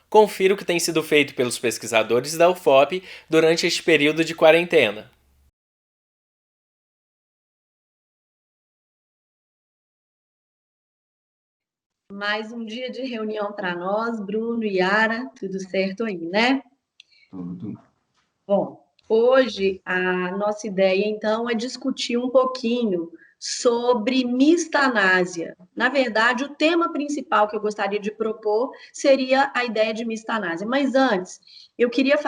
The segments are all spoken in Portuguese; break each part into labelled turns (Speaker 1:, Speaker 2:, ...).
Speaker 1: Confira o que tem sido feito pelos pesquisadores da UFOP durante este período de quarentena.
Speaker 2: Mais um dia de reunião para nós, Bruno e Yara, tudo certo aí, né?
Speaker 3: Tudo.
Speaker 2: Bom, hoje a nossa ideia, então, é discutir um pouquinho sobre mistanásia. Na verdade, o tema principal que eu gostaria de propor seria a ideia de mistanásia. Mas antes, eu queria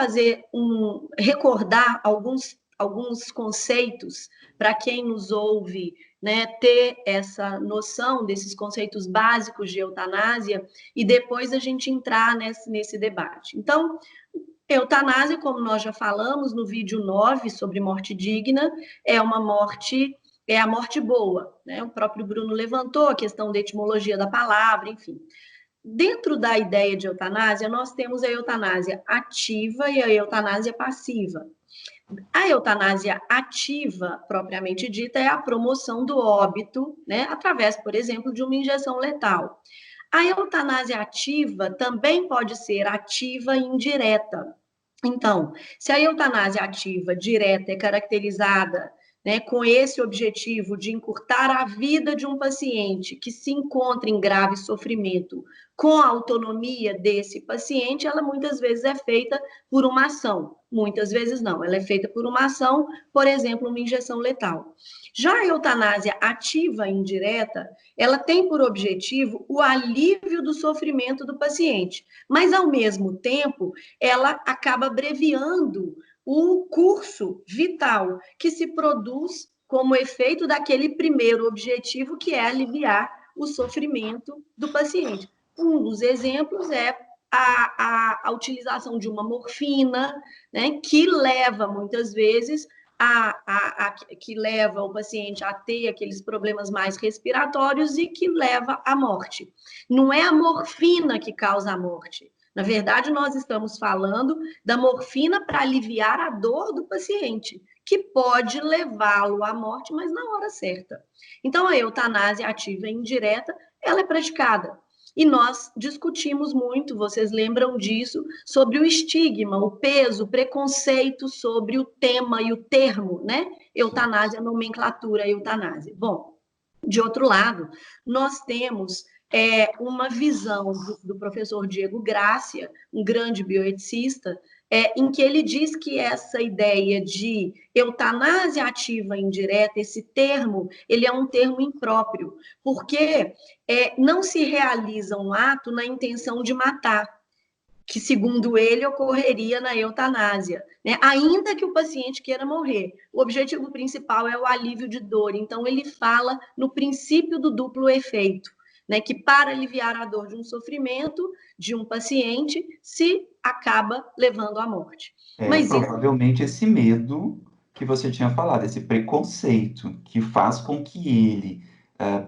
Speaker 2: recordar alguns conceitos para quem nos ouve, né, ter essa noção desses conceitos básicos de eutanásia e depois a gente entrar nesse debate. Então, eutanásia, como nós já falamos no vídeo 9 sobre morte digna, é a morte boa, né? O próprio Bruno levantou a questão da etimologia da palavra, enfim. Dentro da ideia de eutanásia, nós temos a eutanásia ativa e a eutanásia passiva. A eutanásia ativa, propriamente dita, é a promoção do óbito, né, através, por exemplo, de uma injeção letal. A eutanásia ativa também pode ser ativa e indireta. Então, se a eutanásia ativa direta é caracterizada, né, com esse objetivo de encurtar a vida de um paciente que se encontra em grave sofrimento com a autonomia desse paciente, ela muitas vezes é feita por uma ação, muitas vezes não, ela é feita por uma ação, por exemplo, uma injeção letal. Já a eutanásia ativa e indireta, ela tem por objetivo o alívio do sofrimento do paciente, mas ao mesmo tempo ela acaba abreviando o curso vital que se produz como efeito daquele primeiro objetivo, que é aliviar o sofrimento do paciente. Um dos exemplos é a utilização de uma morfina, né, que leva muitas vezes que leva o paciente a ter aqueles problemas mais respiratórios e que leva à morte. Não é a morfina que causa a morte. Na verdade, nós estamos falando da morfina para aliviar a dor do paciente, que pode levá-lo à morte, mas na hora certa. Então, a eutanásia ativa e indireta, ela é praticada. E nós discutimos muito, vocês lembram disso, sobre o estigma, o peso, o preconceito sobre o tema e o termo, né? Eutanásia, nomenclatura eutanásia. Bom, de outro lado, nós temos uma visão do professor Diego Grácia, um grande bioeticista, em que ele diz que essa ideia de eutanásia ativa e indireta, esse termo, ele é um termo impróprio, porque não se realiza um ato na intenção de matar, que, segundo ele, ocorreria na eutanásia, né? Ainda que o paciente queira morrer. O objetivo principal é o alívio de dor. Então, ele fala no princípio do duplo efeito, né? Que para aliviar a dor de um sofrimento de um paciente, se acaba levando à morte. Mas
Speaker 3: provavelmente esse medo que você tinha falado, esse preconceito que faz com que ele,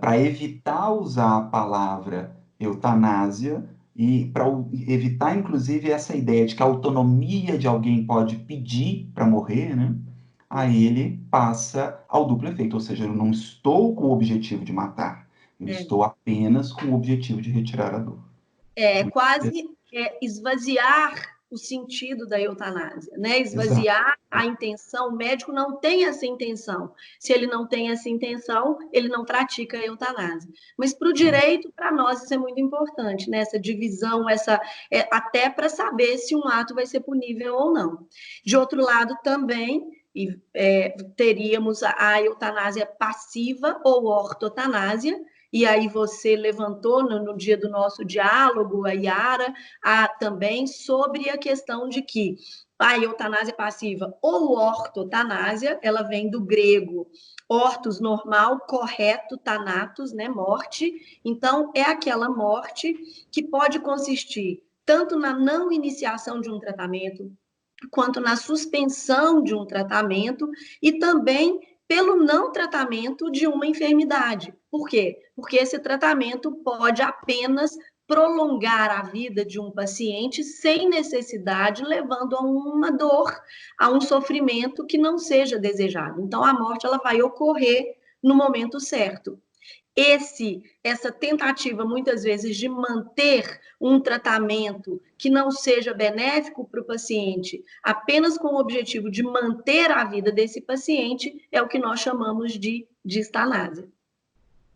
Speaker 3: para evitar usar a palavra eutanásia, e para evitar, inclusive, essa ideia de que a autonomia de alguém pode pedir para morrer, né? Aí ele passa ao duplo efeito, ou seja, eu não estou com o objetivo de matar, eu estou apenas com o objetivo de retirar a dor.
Speaker 2: Quase esvaziar o sentido da eutanásia, né? Esvaziar Exato. A intenção. O médico não tem essa intenção. Se ele não tem essa intenção, ele não pratica a eutanásia. Mas para o direito, para nós, isso é muito importante, né? Essa divisão, até para saber se um ato vai ser punível ou não. De outro lado, também teríamos a eutanásia passiva ou ortotanásia. E aí você levantou no dia do nosso diálogo, a Yara, também sobre a questão de que a eutanásia passiva ou ortotanásia, ela vem do grego ortos, normal, correto, thanatos, né, morte. Então, é aquela morte que pode consistir tanto na não iniciação de um tratamento, quanto na suspensão de um tratamento e também pelo não tratamento de uma enfermidade. Por quê? Porque esse tratamento pode apenas prolongar a vida de um paciente sem necessidade, levando a uma dor, a um sofrimento que não seja desejado. Então, a morte ela vai ocorrer no momento certo. essa tentativa, muitas vezes, de manter um tratamento que não seja benéfico para o paciente, apenas com o objetivo de manter a vida desse paciente, é o que nós chamamos de distanásia,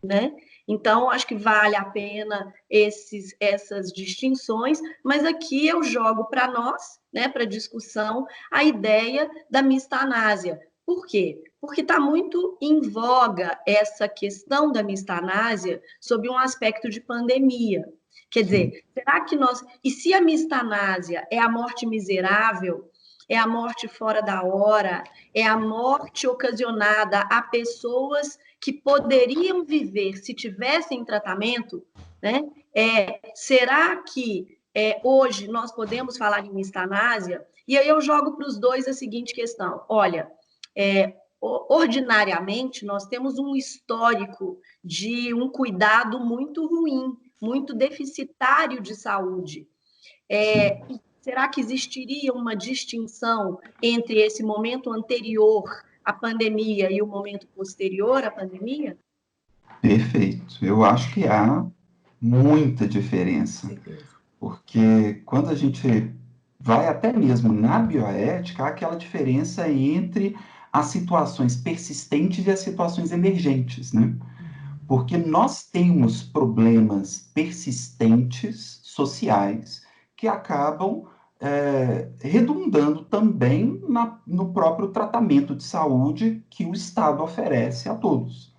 Speaker 2: né? Então, acho que vale a pena essas distinções, mas aqui eu jogo para nós, né, para discussão, a ideia da mistanásia. Por quê? Porque está muito em voga essa questão da mistanásia sob um aspecto de pandemia. Quer dizer, será que nós... E se a mistanásia é a morte miserável, é a morte fora da hora, é a morte ocasionada a pessoas que poderiam viver se tivessem tratamento, né? Será que hoje nós podemos falar em mistanásia? E aí eu jogo para os dois a seguinte questão: olha, ordinariamente nós temos um histórico de um cuidado muito ruim, muito deficitário de saúde. Será que existiria uma distinção entre esse momento anterior à pandemia e o momento posterior à pandemia?
Speaker 3: Perfeito. Eu acho que há muita diferença, porque quando a gente vai até mesmo na bioética, há aquela diferença entre as situações persistentes e as situações emergentes, né? Porque nós temos problemas persistentes sociais que acabam redundando também no próprio tratamento de saúde que o Estado oferece a todos.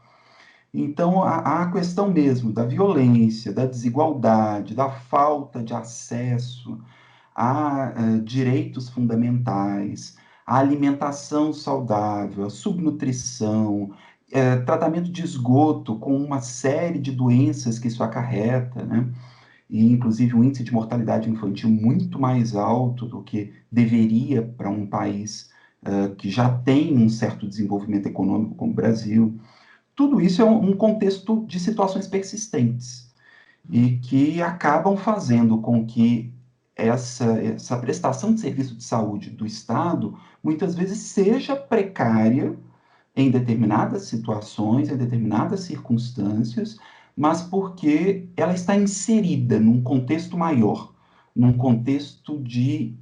Speaker 3: Então, a questão mesmo da violência, da desigualdade, da falta de acesso a direitos fundamentais, a alimentação saudável, a subnutrição, tratamento de esgoto com uma série de doenças que isso acarreta, né? E, inclusive, um índice de mortalidade infantil muito mais alto do que deveria para um país que já tem um certo desenvolvimento econômico como o Brasil. Tudo isso é um contexto de situações persistentes e que acabam fazendo com que essa prestação de serviço de saúde do Estado muitas vezes seja precária em determinadas situações, em determinadas circunstâncias, mas porque ela está inserida num contexto maior, num contexto de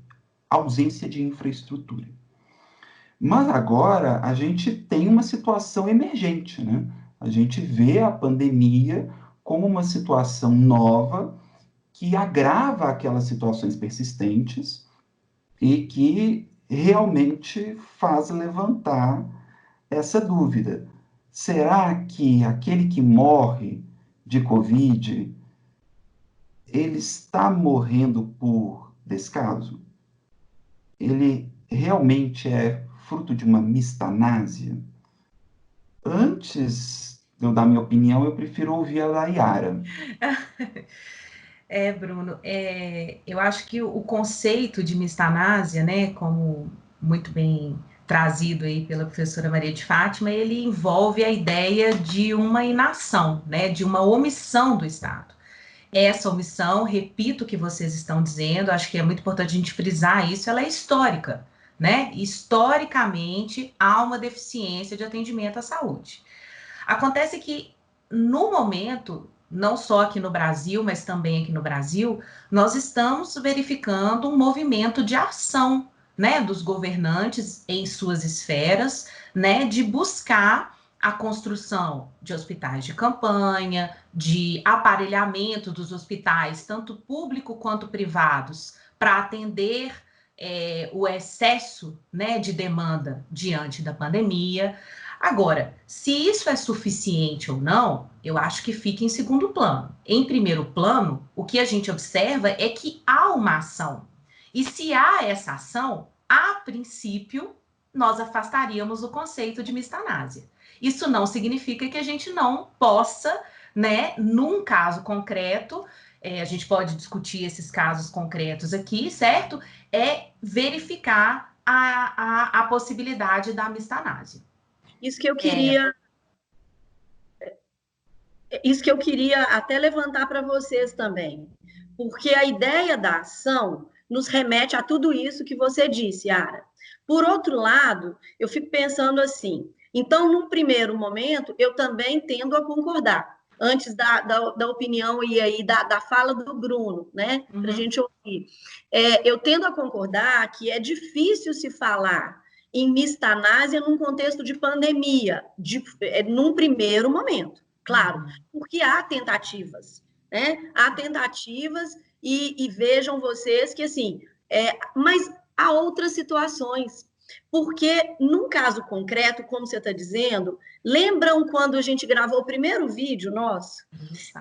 Speaker 3: ausência de infraestrutura. Mas agora a gente tem uma situação emergente, né? A gente vê a pandemia como uma situação nova que agrava aquelas situações persistentes e que realmente faz levantar essa dúvida. Será que aquele que morre de Covid, ele está morrendo por descaso? Ele realmente é fruto de uma mistanásia? Antes de eu dar minha opinião, eu prefiro ouvir a da Yara.
Speaker 4: Bruno, eu acho que o conceito de mistanásia, né, como muito bem trazido aí pela professora Maria de Fátima, ele envolve a ideia de uma inação, né, de uma omissão do Estado. Essa omissão, repito o que vocês estão dizendo, acho que é muito importante a gente frisar isso, ela é histórica, né? Historicamente, há uma deficiência de atendimento à saúde. Acontece que, no momento, não só aqui no Brasil, mas também aqui no Brasil, nós estamos verificando um movimento de ação, né, dos governantes em suas esferas, né, de buscar a construção de hospitais de campanha, de aparelhamento dos hospitais, tanto público quanto privados, para atender o excesso, né, de demanda diante da pandemia. Agora, se isso é suficiente ou não, eu acho que fica em segundo plano. Em primeiro plano, o que a gente observa é que há uma ação. E se há essa ação, a princípio, nós afastaríamos o conceito de mistanásia. Isso não significa que a gente não possa, né, num caso concreto, a gente pode discutir esses casos concretos aqui, certo? Verificar a possibilidade da mistanásia.
Speaker 2: Isso que eu queria até levantar para vocês também, porque a ideia da ação nos remete a tudo isso que você disse, Yara. Por outro lado, eu fico pensando assim, então, num primeiro momento, eu também tendo a concordar. antes da opinião e aí da fala do Bruno, né? Para a gente ouvir. Eu tendo a concordar que é difícil se falar em mistanásia num contexto de pandemia, num primeiro momento, claro, porque há tentativas, né? Há tentativas e vejam vocês que, assim, mas há outras situações, porque num caso concreto, como você está dizendo, lembram quando a gente gravou o primeiro vídeo nosso?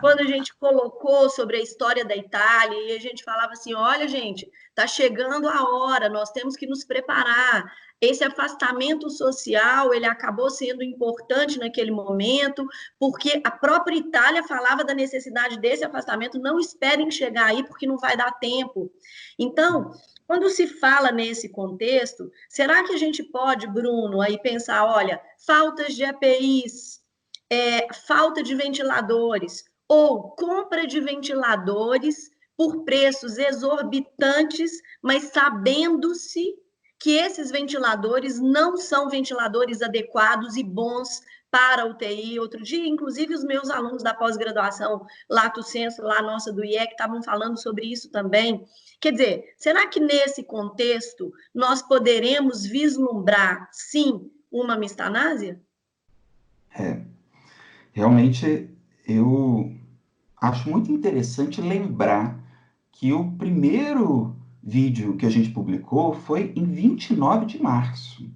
Speaker 2: Quando a gente colocou sobre a história da Itália e a gente falava assim, olha, gente, está chegando a hora, nós temos que nos preparar. Esse afastamento social, ele acabou sendo importante naquele momento, porque a própria Itália falava da necessidade desse afastamento, não esperem chegar aí, porque não vai dar tempo. Então, quando se fala nesse contexto, será que a gente pode, Bruno, aí pensar, olha, faltas de EPIs, falta de ventiladores, ou compra de ventiladores por preços exorbitantes, mas sabendo-se que esses ventiladores não são ventiladores adequados e bons para a UTI. Outro dia, inclusive, os meus alunos da pós-graduação Lato Sensu, lá nossa do IEC, estavam falando sobre isso também. Quer dizer, será que nesse contexto nós poderemos vislumbrar, sim, uma mistanásia?
Speaker 3: Realmente eu acho muito interessante lembrar que o primeiro vídeo que a gente publicou foi em 29 de março.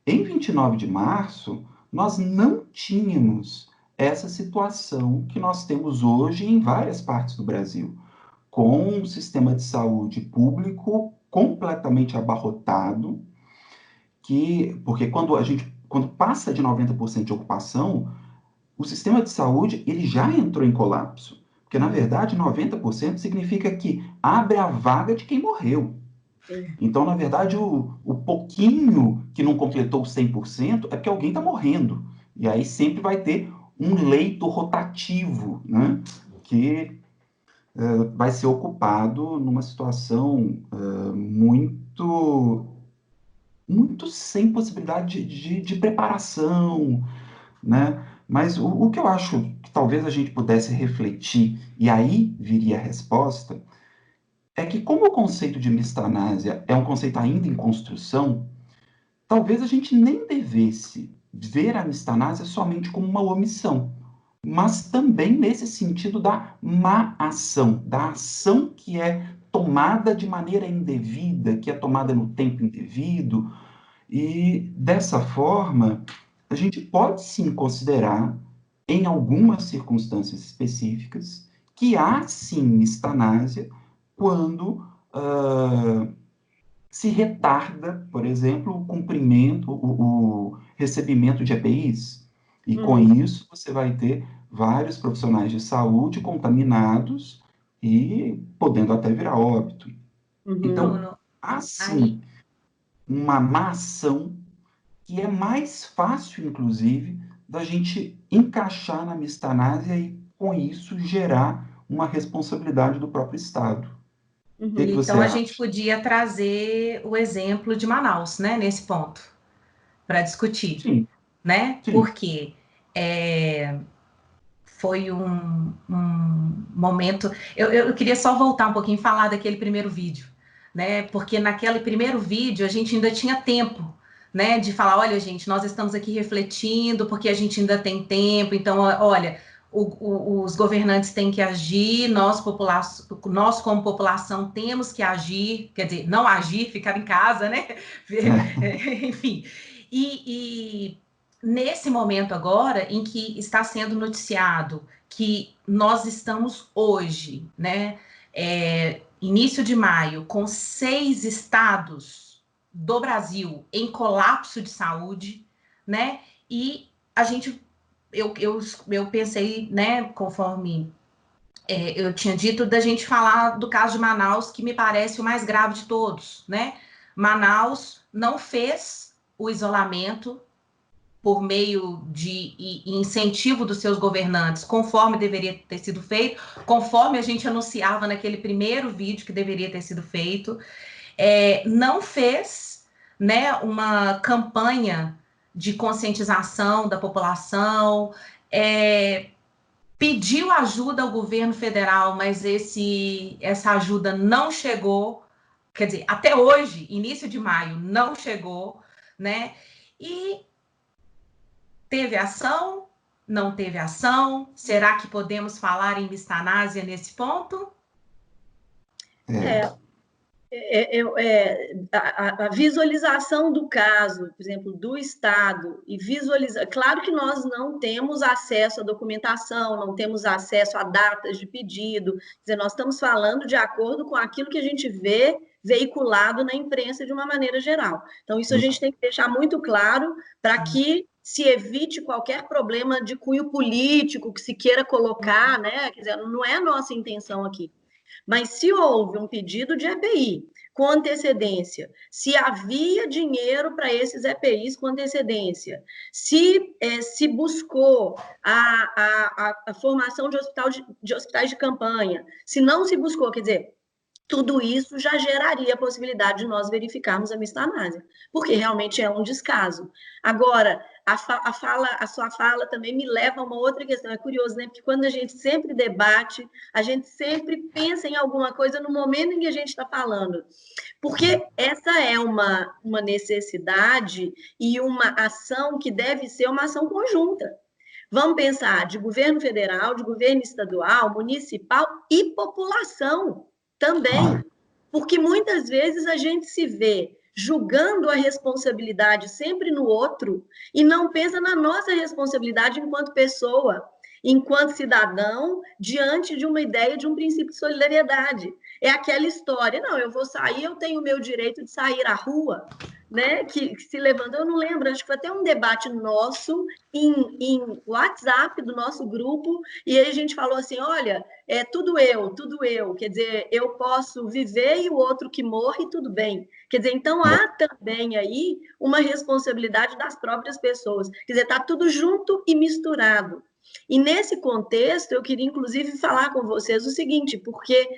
Speaker 3: Em 29 de março, nós não tínhamos essa situação que nós temos hoje em várias partes do Brasil, com um sistema de saúde público completamente abarrotado, porque quando passa de 90% de ocupação, o sistema de saúde ele já entrou em colapso. Porque, na verdade, 90% significa que abre a vaga de quem morreu. Então, na verdade, o pouquinho que não completou 100% é porque alguém está morrendo. E aí sempre vai ter um leito rotativo, né, que vai ser ocupado numa situação muito, muito sem possibilidade de preparação, né? Mas o que eu acho que talvez a gente pudesse refletir, e aí viria a resposta, é que como o conceito de mistanásia é um conceito ainda em construção, talvez a gente nem devesse ver a mistanásia somente como uma omissão, mas também nesse sentido da má ação, da ação que é tomada de maneira indevida, que é tomada no tempo indevido, e dessa forma a gente pode sim considerar, em algumas circunstâncias específicas, que há sim mistanásia quando se retarda, por exemplo, o cumprimento, o recebimento de EPIs. E com isso você vai ter vários profissionais de saúde contaminados e podendo até virar óbito. Então, há sim uma má ação que é mais fácil, inclusive, da gente encaixar na mistanásia e, com isso, gerar uma responsabilidade do próprio Estado. O que você
Speaker 4: Então, a
Speaker 3: acha?
Speaker 4: gente podia trazer o exemplo de Manaus, né, nesse ponto, para discutir,
Speaker 3: Sim,
Speaker 4: né?
Speaker 3: sim.
Speaker 4: Porque foi um momento... Eu queria só voltar um pouquinho e falar daquele primeiro vídeo, né? Porque naquele primeiro vídeo a gente ainda tinha tempo, né? De falar, olha, gente, nós estamos aqui refletindo porque a gente ainda tem tempo, então, olha, os governantes têm que agir, nós como população temos que agir, quer dizer, não agir, ficar em casa, né? Enfim, e nesse momento agora em que está sendo noticiado que nós estamos hoje, né, início de maio, com 6 estados do Brasil em colapso de saúde, né, e a gente, eu pensei, né, conforme eu tinha dito, da gente falar do caso de Manaus, que me parece o mais grave de todos, né? Manaus não fez o isolamento por meio de incentivo dos seus governantes, conforme deveria ter sido feito, conforme a gente anunciava naquele primeiro vídeo que deveria ter sido feito, não fez, né, uma campanha de conscientização da população, pediu ajuda ao governo federal, mas essa ajuda não chegou, quer dizer, até hoje, início de maio, não chegou, né? E teve ação, não teve ação? Será que podemos falar em mistanásia nesse ponto?
Speaker 2: A visualização do caso, por exemplo, do Estado, e visualizar. Claro que nós não temos acesso à documentação, não temos acesso a datas de pedido, quer dizer, nós estamos falando de acordo com aquilo que a gente vê veiculado na imprensa de uma maneira geral. Então, isso a gente tem que deixar muito claro para que se evite qualquer problema de cunho político que se queira colocar, né? Quer dizer, não é a nossa intenção aqui. Mas se houve um pedido de EPI com antecedência, se havia dinheiro para esses EPIs com antecedência, se buscou a formação de hospitais de campanha, se não se buscou, quer dizer, tudo isso já geraria a possibilidade de nós verificarmos a mistanásia, porque realmente é um descaso. Agora, a sua fala também me leva a uma outra questão. É curioso, né? Porque quando a gente sempre debate, a gente sempre pensa em alguma coisa no momento em que a gente está falando. Porque essa é uma necessidade e uma ação que deve ser uma ação conjunta. Vamos pensar de governo federal, de governo estadual, municipal e população também. Porque muitas vezes a gente se vê julgando a responsabilidade sempre no outro e não pensa na nossa responsabilidade enquanto pessoa, enquanto cidadão, diante de uma ideia de um princípio de solidariedade. É aquela história, não, eu vou sair, eu tenho o meu direito de sair à rua, né, que se levantou, eu não lembro, acho que foi até um debate nosso em WhatsApp do nosso grupo, e aí a gente falou assim, olha, tudo eu, quer dizer, eu posso viver e o outro que morre, tudo bem. Quer dizer, então há também aí uma responsabilidade das próprias pessoas, quer dizer, está tudo junto e misturado. E nesse contexto, eu queria, inclusive, falar com vocês o seguinte, porque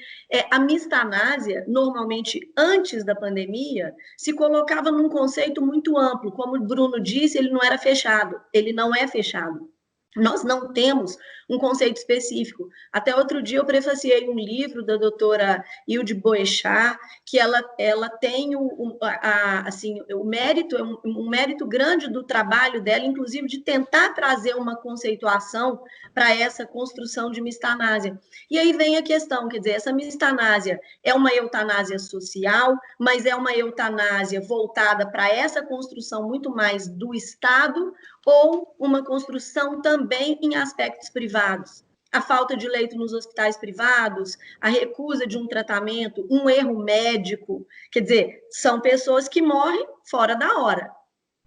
Speaker 2: a mistanásia, normalmente, antes da pandemia, se colocava num conceito muito amplo. Como o Bruno disse, ele não era fechado. Ele não é fechado. Nós não temos um conceito específico. Até outro dia eu prefaciei um livro da doutora Hilde Boechat, que ela tem o mérito, um mérito grande do trabalho dela, inclusive de tentar trazer uma conceituação para essa construção de mistanásia. E aí vem a questão, quer dizer, essa mistanásia é uma eutanásia social, mas é uma eutanásia voltada para essa construção muito mais do Estado, ou uma construção também em aspectos privados. A falta de leito nos hospitais privados, a recusa de um tratamento, um erro médico. Quer dizer, são pessoas que morrem fora da hora.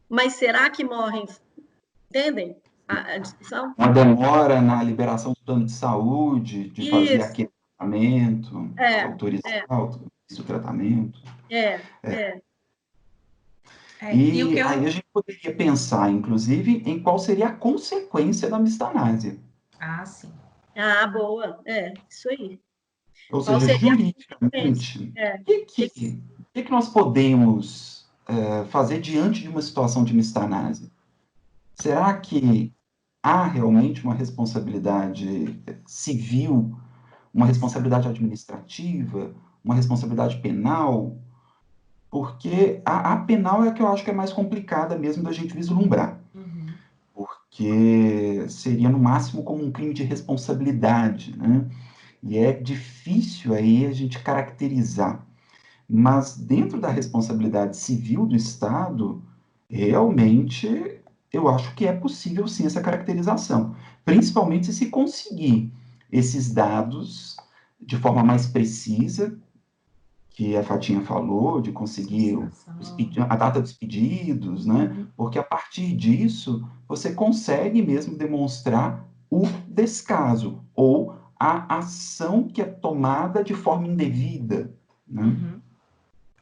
Speaker 2: Mas será que morrem? Entendem a discussão?
Speaker 3: Uma demora na liberação do plano de saúde, de fazer aquele tratamento, autorizar o tratamento. E aí a gente poderia pensar, inclusive, em qual seria a consequência da mistanásia.
Speaker 4: Ah, sim.
Speaker 2: Ah, boa. Isso aí.
Speaker 3: Ou seja, juridicamente, o que nós podemos fazer diante de uma situação de mistanásia? Será que há realmente uma responsabilidade civil, uma responsabilidade administrativa, uma responsabilidade penal? Porque a penal é a que eu acho que é mais complicada mesmo da gente vislumbrar. Porque seria, no máximo, como um crime de responsabilidade, né? E é difícil aí a gente caracterizar. Mas dentro da responsabilidade civil do Estado, realmente, eu acho que é possível, sim, essa caracterização. Principalmente se conseguir esses dados de forma mais precisa, que a Fatinha falou, de conseguir a data dos pedidos, né? Porque a partir disso, você consegue mesmo demonstrar o descaso, ou a ação que é tomada de forma indevida, né?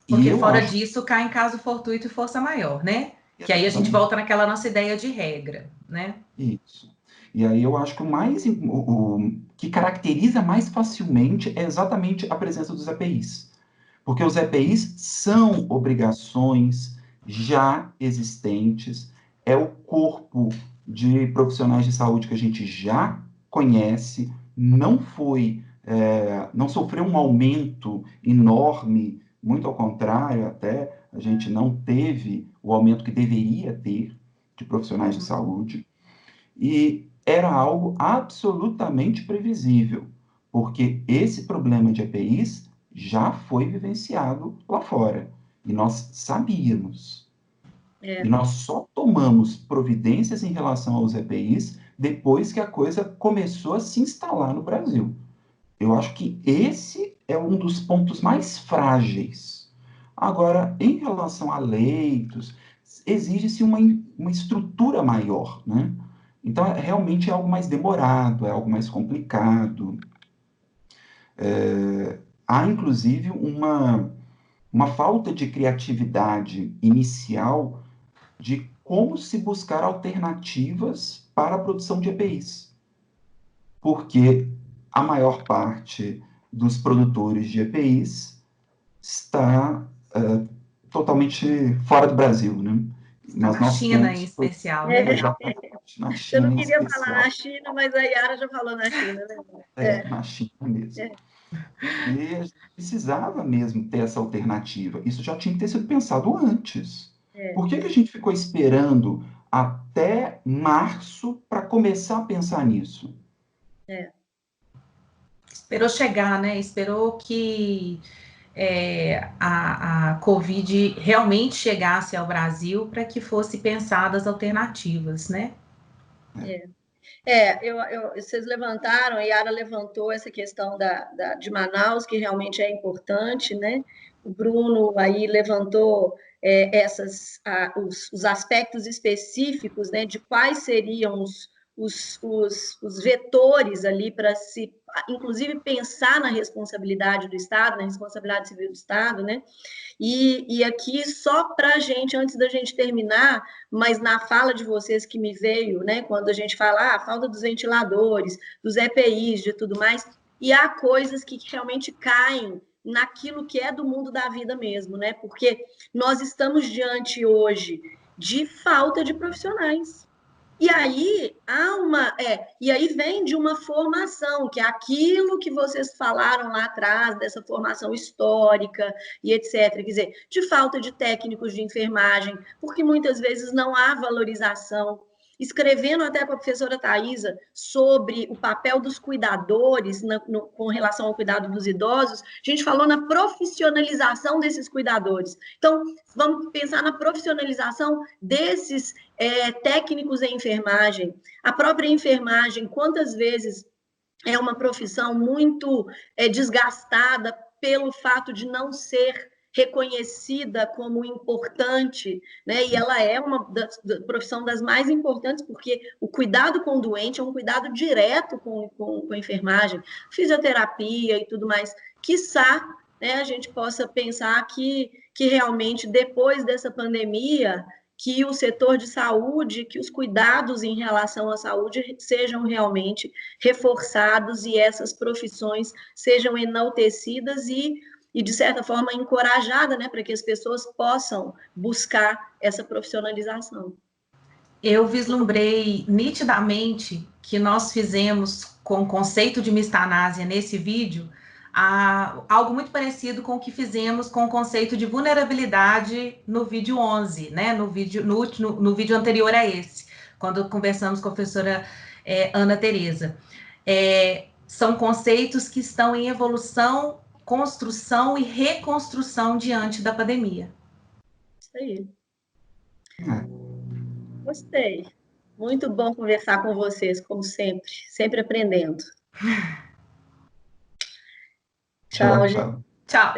Speaker 4: Porque fora disso, cai em caso fortuito e força maior, né? Exatamente. Que aí a gente volta naquela nossa ideia de regra, né?
Speaker 3: Isso. E aí eu acho que o que caracteriza mais facilmente é exatamente a presença dos EPIs. Porque os EPIs são obrigações já existentes, é o corpo de profissionais de saúde que a gente já conhece, não sofreu um aumento enorme, muito ao contrário, até a gente não teve o aumento que deveria ter de profissionais de saúde, e era algo absolutamente previsível, porque esse problema de EPIs já foi vivenciado lá fora, e nós sabíamos. E nós só tomamos providências em relação aos EPIs depois que a coisa começou a se instalar no Brasil. Eu acho que esse é um dos pontos mais frágeis. Agora, em relação a leitos, exige-se uma estrutura maior, né? Então, realmente é algo mais demorado, é algo mais complicado. Há, inclusive, uma falta de criatividade inicial de como se buscar alternativas para a produção de EPIs. Porque a maior parte dos produtores de EPIs está totalmente fora do Brasil, né?
Speaker 4: Mas na China, em especial, né?
Speaker 3: Na China,
Speaker 2: eu não queria falar na China, mas a Yara já falou na China, né?
Speaker 3: Na China mesmo. E a gente precisava mesmo ter essa alternativa. Isso já tinha que ter sido pensado antes. Por que a gente ficou esperando até março para começar a pensar nisso?
Speaker 4: Esperou chegar, né? Esperou que a Covid realmente chegasse ao Brasil para que fosse pensadas alternativas, né?
Speaker 2: Vocês levantaram, a Yara levantou essa questão de Manaus, que realmente é importante, né? O Bruno aí levantou os aspectos específicos, né, de quais seriam os vetores ali para se, inclusive, pensar na responsabilidade do Estado, na responsabilidade civil do Estado, né? E aqui, só para a gente, antes da gente terminar, mas na fala de vocês que me veio, né, quando a gente fala a falta dos ventiladores, dos EPIs, de tudo mais, e há coisas que realmente caem naquilo que é do mundo da vida mesmo, né? Porque nós estamos diante hoje de falta de profissionais. E aí vem de uma formação, que é aquilo que vocês falaram lá atrás, dessa formação histórica e etc. Quer dizer, de falta de técnicos de enfermagem, porque muitas vezes não há valorização. Escrevendo até com a professora Thaisa sobre o papel dos cuidadores com relação ao cuidado dos idosos, a gente falou na profissionalização desses cuidadores. Então, vamos pensar na profissionalização desses técnicos em enfermagem. A própria enfermagem, quantas vezes é uma profissão muito desgastada pelo fato de não ser reconhecida como importante, né? E ela é uma profissão das mais importantes, porque o cuidado com o doente é um cuidado direto com a enfermagem, fisioterapia e tudo mais. Quiçá, né, a gente possa pensar que realmente, depois dessa pandemia, que o setor de saúde, que os cuidados em relação à saúde sejam realmente reforçados e essas profissões sejam enaltecidas e de certa forma, encorajadas, né, para que as pessoas possam buscar essa profissionalização.
Speaker 4: Eu vislumbrei nitidamente que nós fizemos com o conceito de mistanásia nesse vídeo algo muito parecido com o que fizemos com o conceito de vulnerabilidade no vídeo 11, né? No vídeo anterior a esse, quando conversamos com a professora Ana Tereza. São conceitos que estão em evolução, construção e reconstrução diante da pandemia.
Speaker 2: Isso aí. Gostei. Muito bom conversar com vocês, como sempre. Sempre aprendendo. Tchau, gente.
Speaker 4: Tchau.